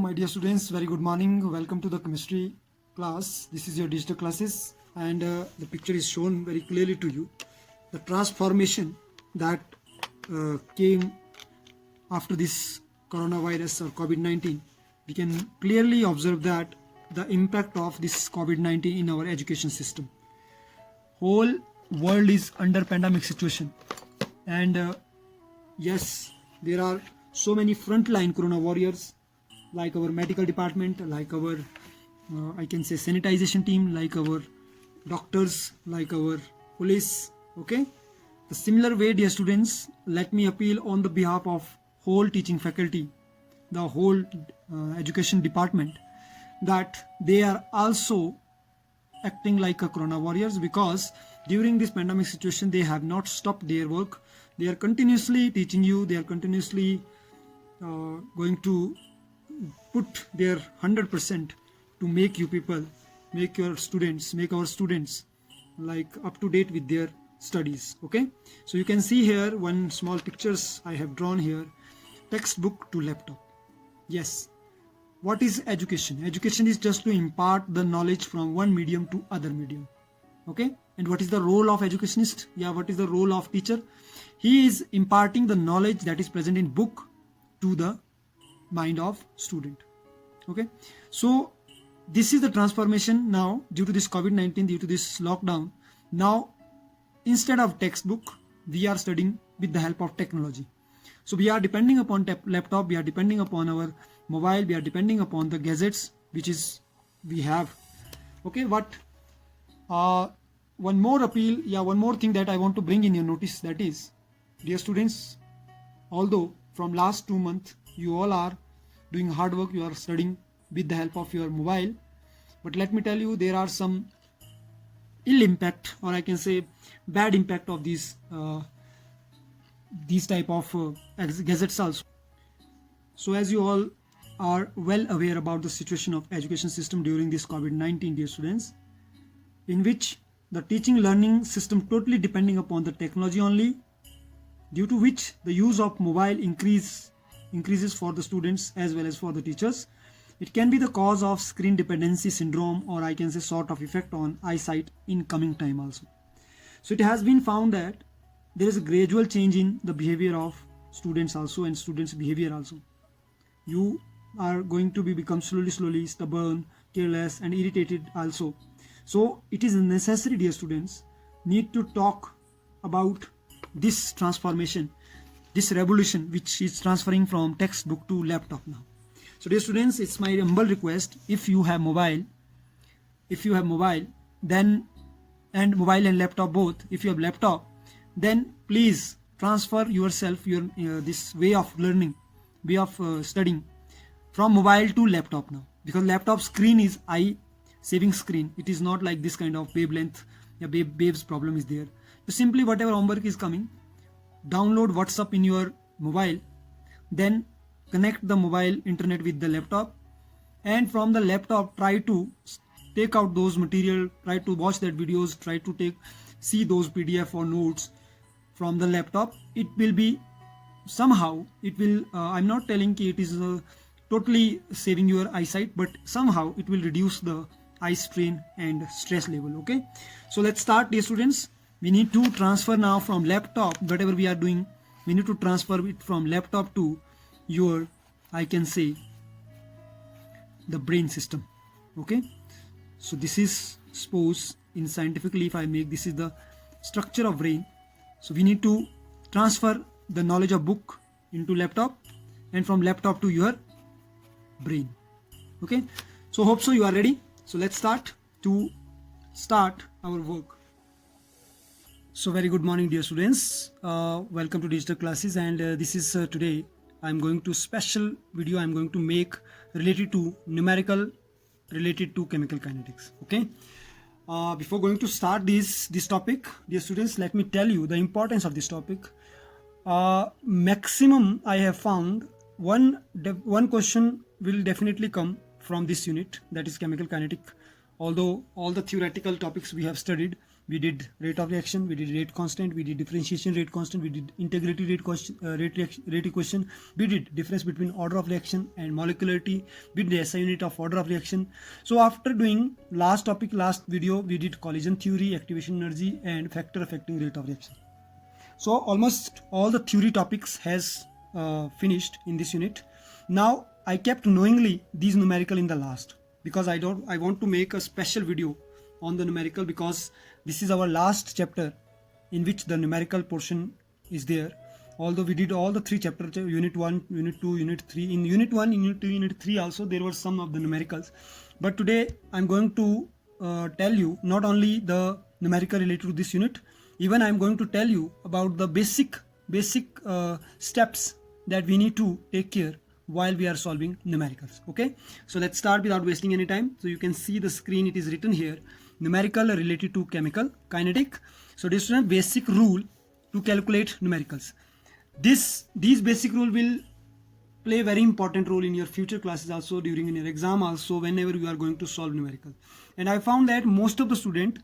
My dear students, very good morning. Welcome to the chemistry class. This is your digital classes, and the picture is shown very clearly to you. The transformation that came after this coronavirus or COVID-19, we can clearly observe that the impact of this COVID-19 in our education system. Whole world is under pandemic situation, and yes, there are so many frontline corona warriors like our medical department, like our I can say sanitization team, like our doctors, like our police. Okay, the similar way, dear students, let me appeal on the behalf of whole teaching faculty, the whole education department, that they are also acting like a corona warriors, because during this pandemic situation they have not stopped their work. They are continuously teaching you, they are continuously going to put their 100% to make you people, make your students, make our students like up to date with their studies. Okay, so you can see here one small pictures I have drawn here, textbook to laptop. Yes, what is education? Education is just to impart the knowledge from one medium to other medium. Okay, and what is the role of educationist? Yeah, what is the role of teacher? He is imparting the knowledge that is present in book to the mind of student. Okay, so this is the transformation now due to this COVID-19, due to this lockdown. Now instead of textbook, we are studying with the help of technology. So we are depending upon laptop, we are depending upon our mobile, we are depending upon the gadgets which is we have. Okay, what one more appeal, one more thing that I want to bring in your notice, that is, dear students, although from last 2 months you all are doing hard work, you are studying with the help of your mobile, but let me tell you, there are some ill impact, or I can say bad impact of these type of gadgets also. So as you all are well aware about the situation of education system during this COVID-19, dear students, in which the teaching learning system totally depending upon the technology only, due to which the use of mobile increases for the students as well as for the teachers. It can be the cause of screen dependency syndrome, or I can say sort of effect on eyesight in coming time also. So it has been found that there is a gradual change in the behavior of students also, and students behavior also. You are going to become slowly stubborn, careless and irritated also. So it is necessary, dear students, need to talk about this transformation, this revolution which is transferring from textbook to laptop now. So dear students, it's my humble request, if you have mobile, then, and mobile and laptop both, if you have laptop, then please transfer yourself your this way of learning, way of studying from mobile to laptop now, because laptop screen is eye saving screen. It is not like this kind of wavelength, waves problem is there. So simply whatever homework is coming, download WhatsApp in your mobile, then connect the mobile internet with the laptop, and from the laptop try to take out those material, try to watch that videos, try to see those PDF or notes from the laptop. It will be somehow, it will I'm not telling it is totally saving your eyesight, but somehow it will reduce the eye strain and stress level. Okay, so let's start, dear students. We need to transfer now from laptop, whatever we are doing, we need to transfer it from laptop to your, I can say, the brain system. Okay, so this is, suppose in scientifically if I make, this is the structure of brain. So we need to transfer the knowledge of book into laptop, and from laptop to your brain. Okay, so hope so you are ready. So let's start our work. So very good morning, dear students, welcome to digital classes, and this is today I'm going to special video I'm going to make related to numerical, related to chemical kinetics. Okay, before going to start this topic, dear students, let me tell you the importance of this topic. Maximum I have found one question will definitely come from this unit, that is chemical kinetic although all the theoretical topics we have studied, we did rate of reaction, we did rate constant, we did differentiation rate constant, we did integrity rate equation, we did difference between order of reaction and molecularity, we did the SI unit of order of reaction. So after doing last video, we did collision theory, activation energy, and factor affecting rate of reaction. So almost all the theory topics has finished in this unit. Now I kept knowingly these numerical in the last, because I want to make a special video on the numerical, because this is our last chapter in which the numerical portion is there. Although we did all the three chapters, unit 1, unit 2, unit 3. In unit 1, unit 2, unit 3 also there were some of the numericals. But today I'm going to tell you not only the numerical related to this unit, even I'm going to tell you about the basic steps that we need to take care while we are solving numericals. Okay, so let's start without wasting any time. So you can see the screen, it is written here, numerical related to chemical kinetic. So this is a basic rule to calculate numericals. These basic rule will play a very important role in your future classes also, during your exam also, whenever you are going to solve numerical. And I found that most of the student,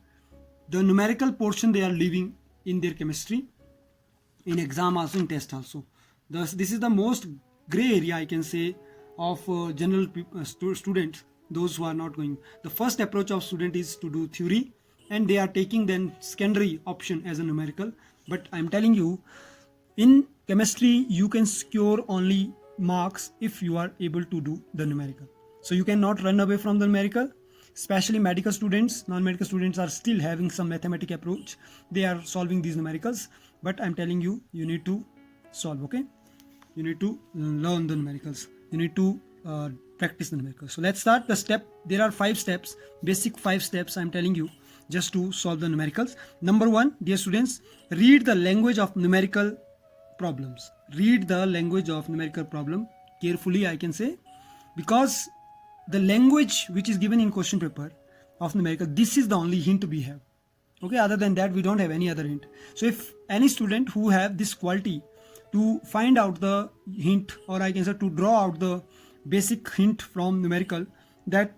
the numerical portion they are leaving in their chemistry, in exam also, in test also. Thus, this is the most gray area, I can say, of general students, those who are not going. The first approach of student is to do theory, and they are taking then secondary option as a numerical. But I'm telling you, in chemistry you can score only marks if you are able to do the numerical. So you cannot run away from the numerical. Especially medical students, non-medical students are still having some mathematical approach. They are solving these numericals, but I'm telling you, you need to solve, okay? You need to learn the numericals. You need to practice the numericals. So let's start the step. There are 5 steps, basic 5 steps I'm telling you, just to solve the numericals. Number 1, dear students, read the language of numerical problems. Read the language of numerical problem carefully, I can say, because the language which is given in question paper of numerical, this is the only hint we have. Okay, other than that we don't have any other hint. So if any student who have this quality to find out the hint, or I can say to draw out the basic hint from numerical, that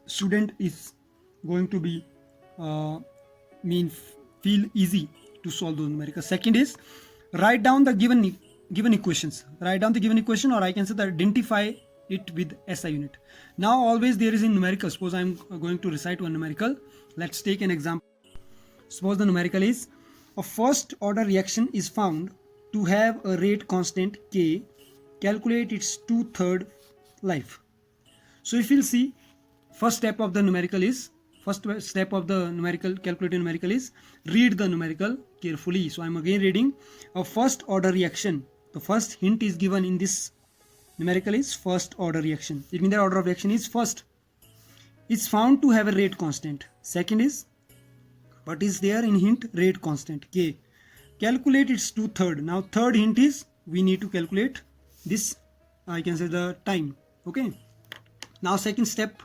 student is going to be feel easy to solve those numericals. Second is, write down the given equations. Write down the given equation, or I can say that identify it with SI unit. Now always there is in numerical, suppose I'm going to recite one numerical. Let's take an example. Suppose the numerical is, a first order reaction is found to have a rate constant K, calculate its 2/3 life. So if you'll see, first step of the numerical is, calculating numerical is, read the numerical carefully. So I'm again reading, a first order reaction. The first hint is given in this numerical is first order reaction. It means the order of reaction is first. It's found to have a rate constant. Second is, what is there in hint? Rate constant K. Calculate its 2/3. Now third hint is, we need to calculate this, I can say the time. Okay. Now second step.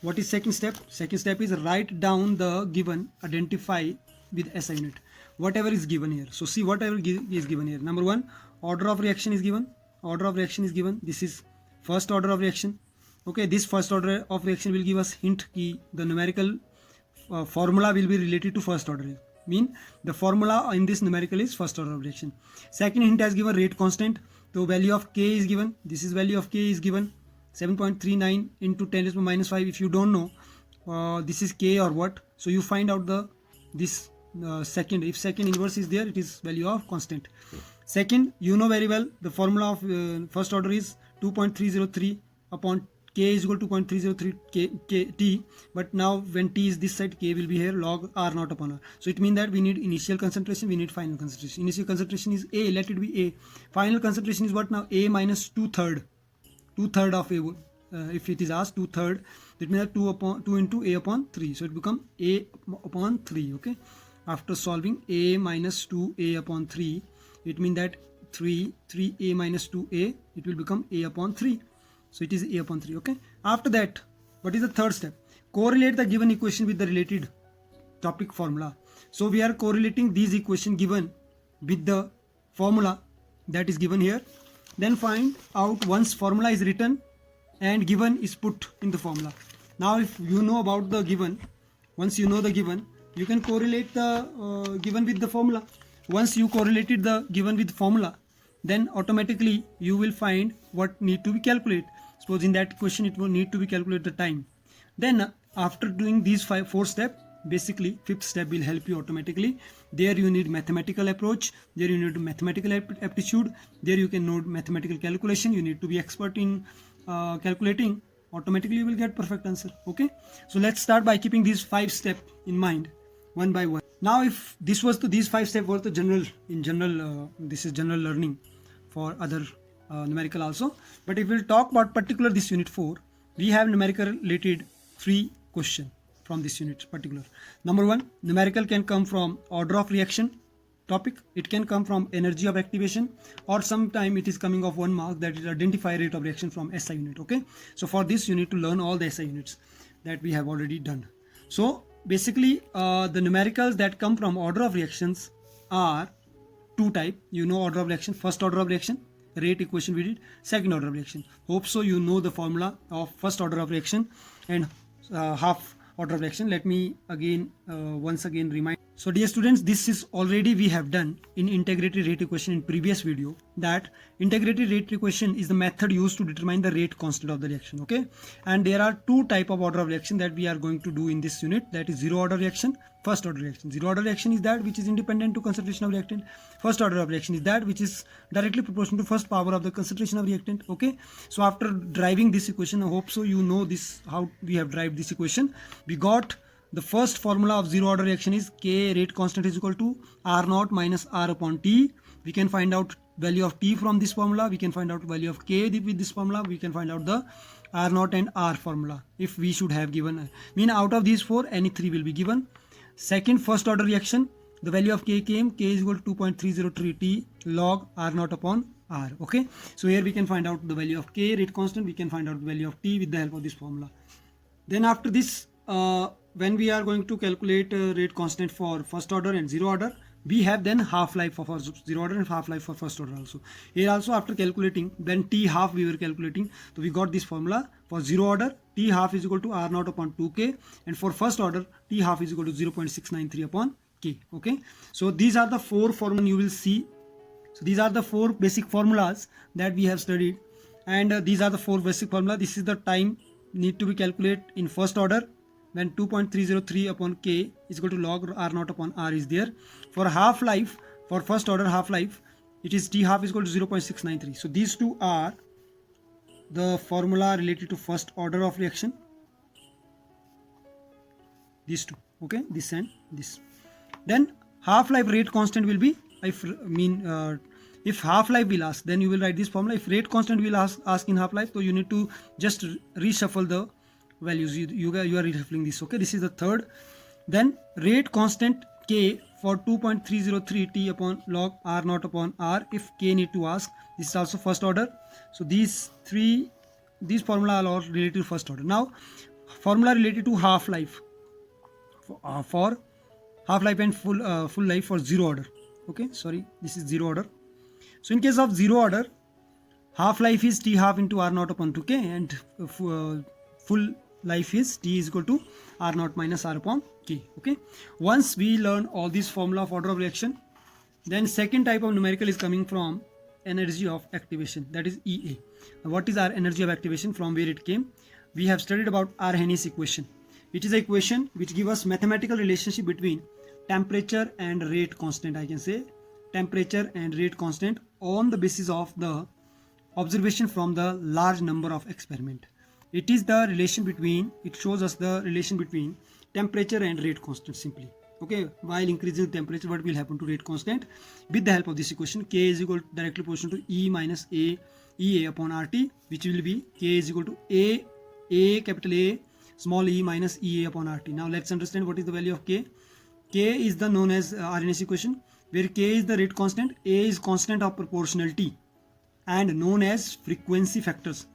What is second step? Second step is write down the given, identify with SI unit. Whatever is given here. So see whatever is given here. Number 1, order of reaction is given. Order of reaction is given. This is first order of reaction. Okay, this first order of reaction will give us hint key. The numerical formula will be related to first order. Mean the formula in this numerical is first order of reaction. Second hint has given rate constant. The value of K is given. This is value of K is given 7.39 into 10 to the minus 5. If you don't know this is K or what, so you find out this second. If second inverse is there, it is value of constant. Second, you know very well the formula of first order is 2.303 upon K is equal to 2.303 T, but now when T is this side, K will be here, log R naught upon R. So it means that we need initial concentration, we need final concentration. Initial concentration is A, let it be A. Final concentration is what now? A minus 2/3. 2/3 of A, if it is asked 2/3, that means that 2 into A upon 3. So it becomes A upon 3, okay. After solving A minus 2A upon 3, it means that 3A minus 2A, it will become A upon 3. So it is A upon 3, okay. After that, what is the third step? Correlate the given equation with the related topic formula. So we are correlating these equation given with the formula that is given here. Then find out once formula is written and given is put in the formula. Now if you know about the given, once you know the given, you can correlate the given with the formula. Once you correlated the given with formula, then automatically you will find what need to be calculated. Suppose in that question it will need to be calculated the time. Then after doing these 4 steps, basically fifth step will help you automatically. There you need mathematical approach, there you need mathematical aptitude, there you can know mathematical calculation, you need to be expert in calculating. Automatically you will get perfect answer. Okay, so let's start by keeping these 5 steps in mind one by one. Now if this was to these 5 steps were the general, in general this is general learning for other numerical also, but if we'll talk about particular this unit 4, we have numerical related 3 question from this unit particular. Number 1, numerical can come from order of reaction topic, it can come from energy of activation, or sometime it is coming of 1 mark, that is identify rate of reaction from SI unit. Okay, so for this you need to learn all the SI units that we have already done. So basically the numericals that come from order of reactions are 2 type. You know order of reaction, first order of reaction, rate equation we did, second order of reaction. Hope so you know the formula of first order of reaction and half order of reaction. Let me again once again remind. So dear students, this is already we have done in integrated rate equation in previous video, that integrated rate equation is the method used to determine the rate constant of the reaction. Okay, and there are 2 type of order of reaction that we are going to do in this unit, that is zero order reaction, first order reaction. Zero order reaction is that which is independent to concentration of reactant. First order of reaction is that which is directly proportional to first power of the concentration of reactant. Okay, so after deriving this equation, I hope so you know this, how we have derived this equation. We got the first formula of zero order reaction is K rate constant is equal to R naught minus R upon T. We can find out value of T from this formula, we can find out value of K with this formula, we can find out the R naught and R formula if we should have given, mean out of these 4 any 3 will be given. Second, first order reaction, the value of K came, K is equal to 2.303 T log R naught upon R. Okay, so here we can find out the value of K rate constant, we can find out the value of T with the help of this formula. Then after this when we are going to calculate rate constant for first order and zero order, we have then half life for zero order and half life for first order also. Here also after calculating, then T half we were calculating, so we got this formula for zero order, T half is equal to R naught upon 2K, and for first order T half is equal to 0.693 upon K. Okay, so these are the 4 formulas you will see. So these are the 4 basic formulas that we have studied, and these are the 4 basic formula. This is the time need to be calculated in first order, when 2.303 upon K is equal to log R naught upon R is there. For half life, for first order half life, it is T half is equal to 0.693. So these 2 are the formula related to first order of reaction. These 2, okay, this and this. Then half life rate constant will be, if half life will ask, then you will write this formula. If rate constant will ask in half life, so you need to just reshuffle the values, you are reshuffling this. Okay, this is the third. Then rate constant K for 2.303 T upon log R naught upon R, if K need to ask, this is also first order. So these formula are all related to first order. Now formula related to half life, for half life and full life for zero order. Okay, sorry, this is zero order. So in case of zero order, half life is T half into R naught upon 2K, and full life is T is equal to R naught minus R upon K. Okay, once we learn all this formula of order of reaction, then second type of numerical is coming from energy of activation, that is EA. Now, what is our energy of activation, from where it came? We have studied about Arrhenius equation. It is an equation which gives us mathematical relationship between temperature and rate constant. I can say temperature and rate constant on the basis of the observation from the large number of experiment. It is the relation between, it shows us the relation between temperature and rate constant simply. Okay, while increasing temperature, what will happen to rate constant? With the help of this equation, K is equal to directly proportional to E minus EA upon RT, which will be K is equal to A capital A small e minus EA upon RT. Now let's understand what is the value of K. K is the known as Arrhenius equation, where K is the rate constant, A is constant of proportionality and known as frequency factors.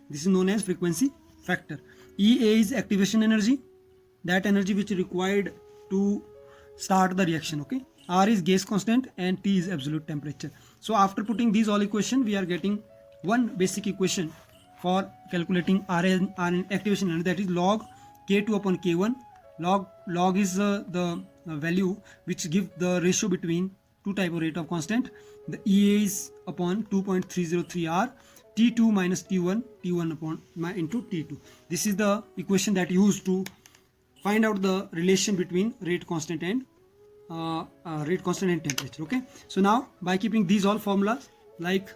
This is known as frequency factor. EA is activation energy, that energy which is required to start the reaction. Okay, R is gas constant and T is absolute temperature. So after putting these all equation, we are getting one basic equation for calculating RN activation energy, that is log k2 upon k1. Log is the value which give the ratio between two type of rate of constant. The EA is upon 2.303 R, T2 minus T1, T1 upon into T2. This is the equation that used to find out the relation between rate constant and temperature. Okay, so now by keeping these all formulas like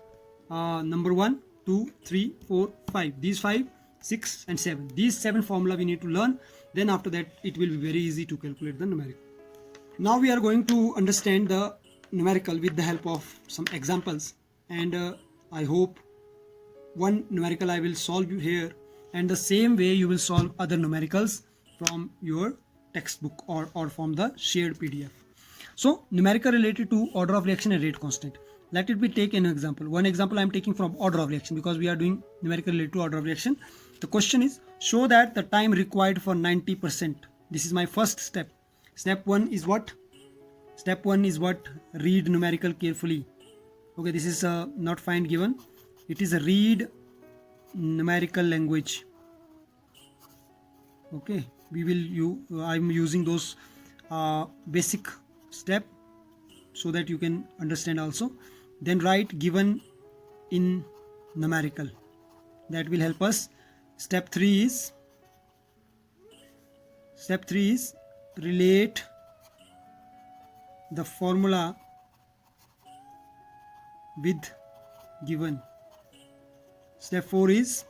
number 1, 2, 3, 4, 5, these 5, 6 and 7, these 7 formula we need to learn. Then after that it will be very easy to calculate the numerical. Now we are going to understand the numerical with the help of some examples, and I hope one numerical I will solve you here, and the same way you will solve other numericals from your textbook or from the shared PDF. So numerical related to order of reaction and rate constant. Let it be take an example. One example I am taking from order of reaction because we are doing numerical related to order of reaction. The question is, show that the time required for 90%. This is my first step. Step 1 is what? Step 1 is what? Read numerical carefully. Okay, this is not find given. It is a read numerical language. Okay, I'm using those basic step so that you can understand also. Then write given in numerical. That will help us. Step 3 is relate the formula with given. Step 4 is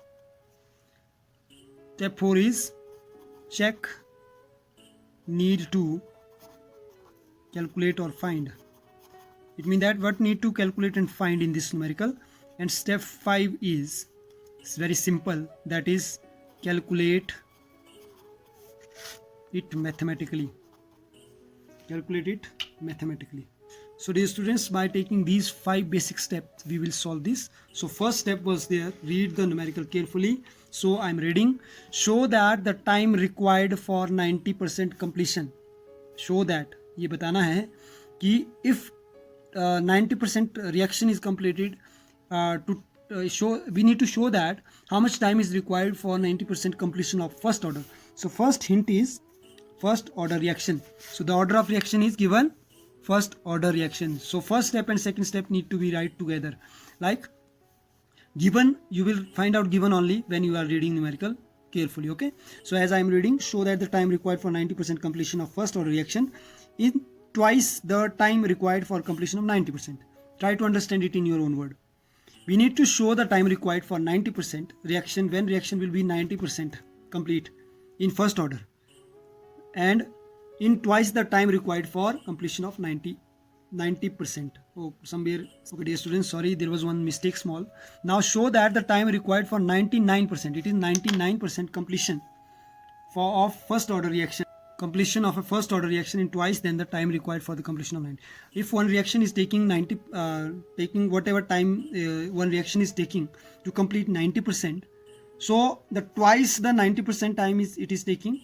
check need to calculate or find. It means that what need to calculate and find in this numerical. And step 5 is, it's very simple, that is calculate it mathematically. So dear students, by taking these 5 basic steps we will solve this. So first step was there, read the numerical carefully. So I'm reading. Show that the time required for 90% completion. Show that, ये बताना है कि if 90% reaction is completed, we need to show that how much time is required for 90% completion of first order. So first hint is first order reaction. So the order of reaction is given first order reaction. So first step and second step need to be right together. Like given, you will find out given only when you are reading numerical carefully. Okay, so as I am reading, show that the time required for 90% completion of first order reaction is twice the time required for completion of 90%. Try to understand it in your own word. We need to show the time required for 90% reaction when reaction will be 90% complete in first order, and in twice the time required for completion of 90%. Oh, somewhere, okay dear students, sorry, there was one mistake small. Now show that the time required for 99%, it is 99% completion of first order reaction. Completion of a first order reaction in twice then the time required for the completion of 90. If one reaction is taking taking whatever time one reaction is taking to complete 90%, so the twice the 90% time it is taking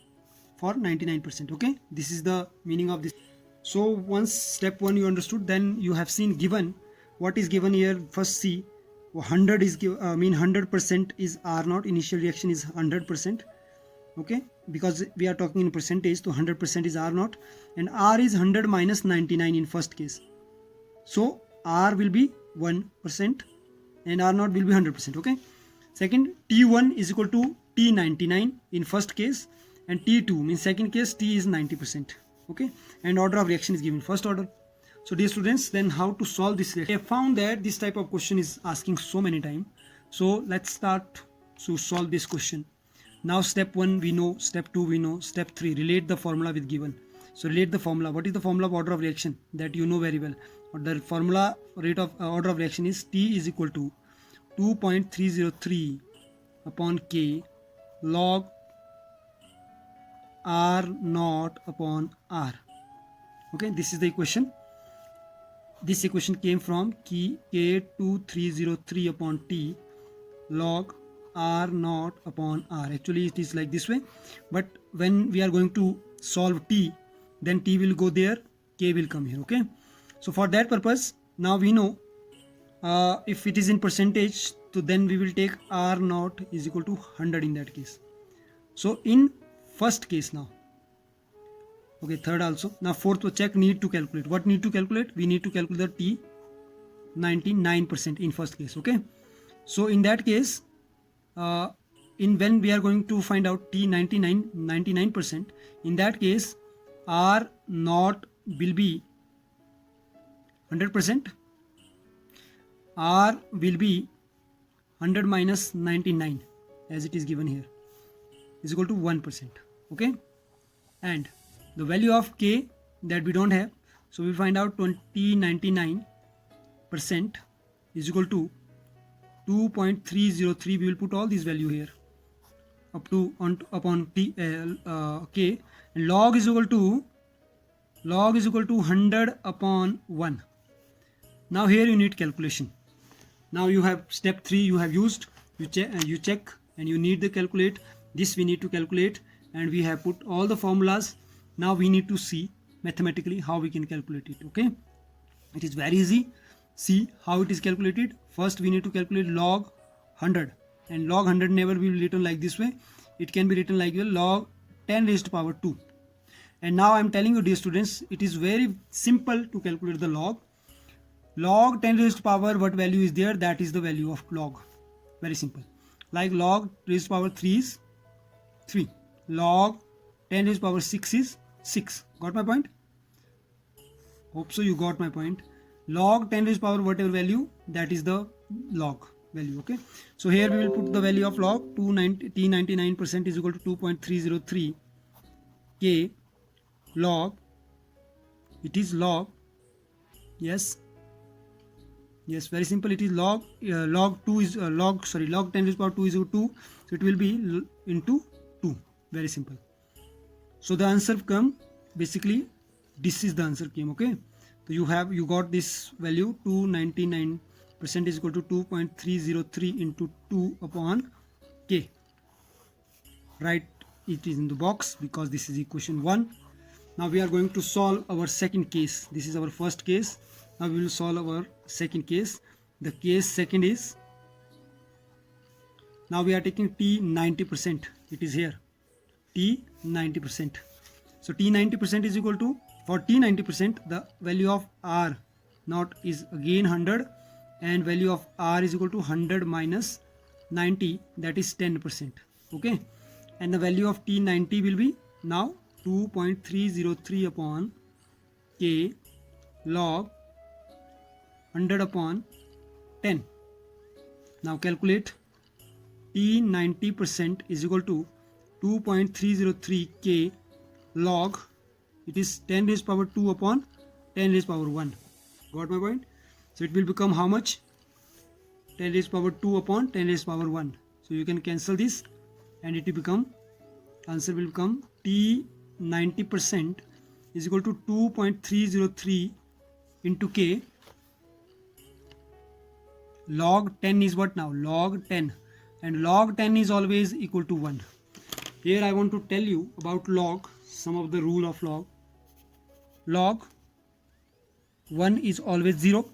for 99%. Okay, this is the meaning of this. So once step 1 you understood, then you have seen given. What is given here? First see 100 is 100% is R0. Initial reaction is 100%. Okay, because we are talking in percentage, so 100% is R0, and R is 100 minus 99 in first case. So R will be 1% and R0 will be 100%. Okay. Second, T1 is equal to T99 in first case, and T2 means second case T is 90%. Okay, and order of reaction is given first order. So dear students, then how to solve this reaction? I found that this type of question is asking so many times. So let's start to solve this question. Now step 1 we know, step 2 we know, step 3 relate the formula with given. So relate the formula. What is the formula of order of reaction? That you know very well. The formula rate of order of reaction is T is equal to 2.303 upon K log R naught upon R. Okay, this is the equation. This equation came from K2303 upon T log R naught upon R. Actually it is like this way, but when we are going to solve T, then T will go there, K will come here. Okay, so for that purpose now we know if it is in percentage, so then we will take R naught is equal to 100 in that case. So in first case now. Okay, third also. Now fourth, check need to calculate. What need to calculate? We need to calculate the T99% in first case. Okay, so in that case, in when we are going to find out T99%, in that case R naught will be 100%. R will be 100 minus 99 as it is given here is equal to 1%. Okay, and the value of K that we don't have, so we find out 99% is equal to 2.303. We will put all these value here up to upon T K, and log is equal to 100 upon 1. Now here you need calculation. Now you have step 3 you have used, you check and you need to calculate. This we need to calculate, and we have put all the formulas. Now we need to see mathematically how we can calculate it. Okay, it is very easy. See how it is calculated. First we need to calculate log 100, and log 100 never will be written like this way. It can be written like log 10 raised to power 2. And now I am telling you, dear students, it is very simple to calculate the log. Log 10 raised to power, what value is there? That is the value of log. Very simple. Like log raised to power 3 is 3. Log 10 raised to power 6 is 6. Got my point? Hope so you got my point. Log 10 raised to power whatever value, that is the log value. Okay, so here we will put the value of log. T99% is equal to 2.303 K log. It is log. Yes, very simple. It is log log 2 is log 10 raised to power 2 is equal to 2, so it will be into 2. Very simple. So the answer come, basically this is the answer came. Okay, so you got this value 299% is equal to 2.303 into 2 upon K. Write it is in the box because this is equation 1. Now we are going to solve our second case. This is our first case. Now we will solve our second case. The case second is, now we are taking T90%. It is here T90%. So T90% is equal to, for T90% the value of R naught is again 100, and value of R is equal to 100 minus 90, that is 10%. Okay, and the value of T90 will be now 2.303 upon K log 100 upon 10. Now calculate. T90% is equal to 2.303 K log, it is 10 raised power 2 upon 10 raised power 1. Got my point? So it will become how much? 10 raised power 2 upon 10 raised power 1. So you can cancel this and it will become, answer will become T90% is equal to 2.303 into K. Log 10 is what now? Log 10, and log 10 is always equal to 1. Here I want to tell you about log, some of the rule of log. Log 1 is always 0.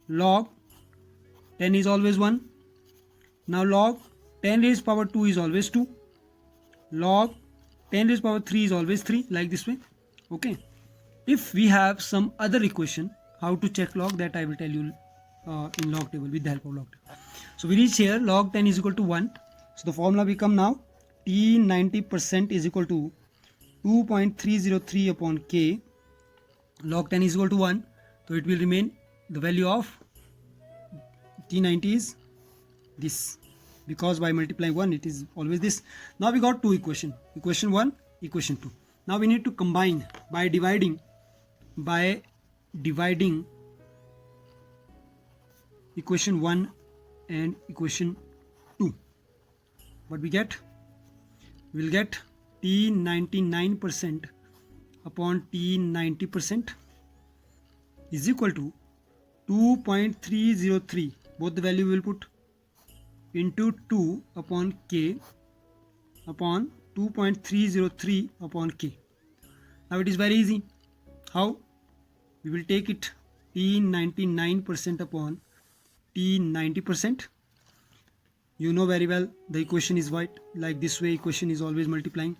Log 10 is always 1. Now log 10 raised power 2 is always 2. Log 10 raised power 3 is always 3, like this way. Okay, if we have some other equation, how to check log, that I will tell you in log table with the help of log table. So we reach here, log 10 is equal to 1. So the formula become now T90% is equal to 2.303 upon K. Log 10 is equal to 1. So it will remain, the value of T90 is this, because by multiplying 1 it is always this. Now we got two equation, equation 1, equation 2. Now we need to combine by dividing equation 1 and equation 2. What we get? We will get T99% upon T90% is equal to 2.303, both the value we will put, into 2 upon K upon 2.303 upon K. Now it is very easy. How? We will take it T99% upon T90%. you know very well the equation is what, like this way equation is always multiplying.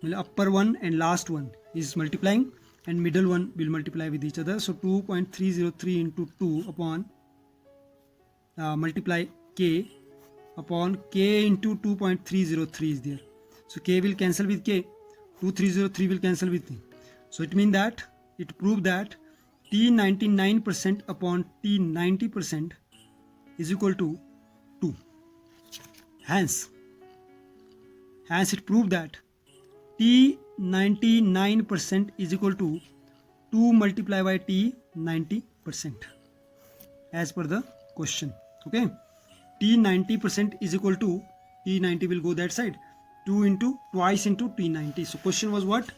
Well, upper one and last one is multiplying and middle one will multiply with each other. So 2.303 into 2 upon multiply k upon k into 2.303 is there. So k will cancel with k, 2303 will cancel with me. So it means that it proved that T 99% upon T 90% is equal to 2. Hence it proved that T 99% is equal to 2 multiplied by T 90% as per the question. Okay, T 90% is equal to T 90 will go that side, 2 into twice into T 90. So question was what?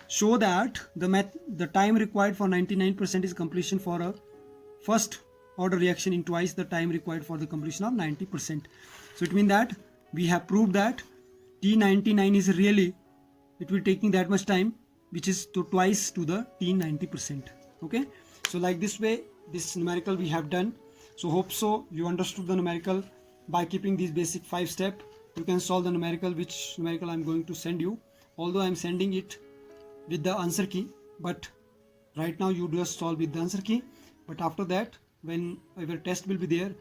Show that the time required for 99% is completion for a first order reaction in twice the time required for the completion of 90%. So it means that we have proved that T99 is really, it will taking that much time, which is to twice to the T90%. Okay, so like this way this numerical we have done. So hope so you understood the numerical. By keeping these basic 5 steps you can solve the numerical, which numerical I'm going to send you, although I'm sending it with the answer key, but right now you just solve with the answer key. But after that, when your test will be there,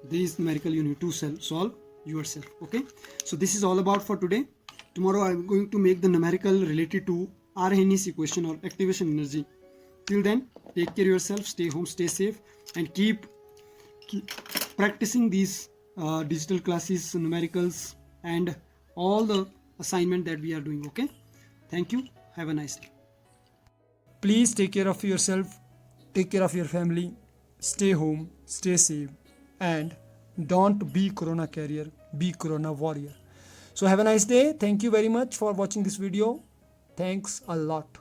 these numerical you need to solve yourself. Okay, so this is all about for today. Tomorrow I'm going to make the numerical related to Arrhenius equation or activation energy. Till then, take care of yourself, stay home, stay safe, and keep practicing these digital classes, numericals, and all the assignment that we are doing. Okay, thank you, have a nice day. Please take care of yourself, take care of your family, stay home, stay safe, and don't be corona carrier, be corona warrior. So have a nice day. Thank you very much for watching this video. Thanks a lot.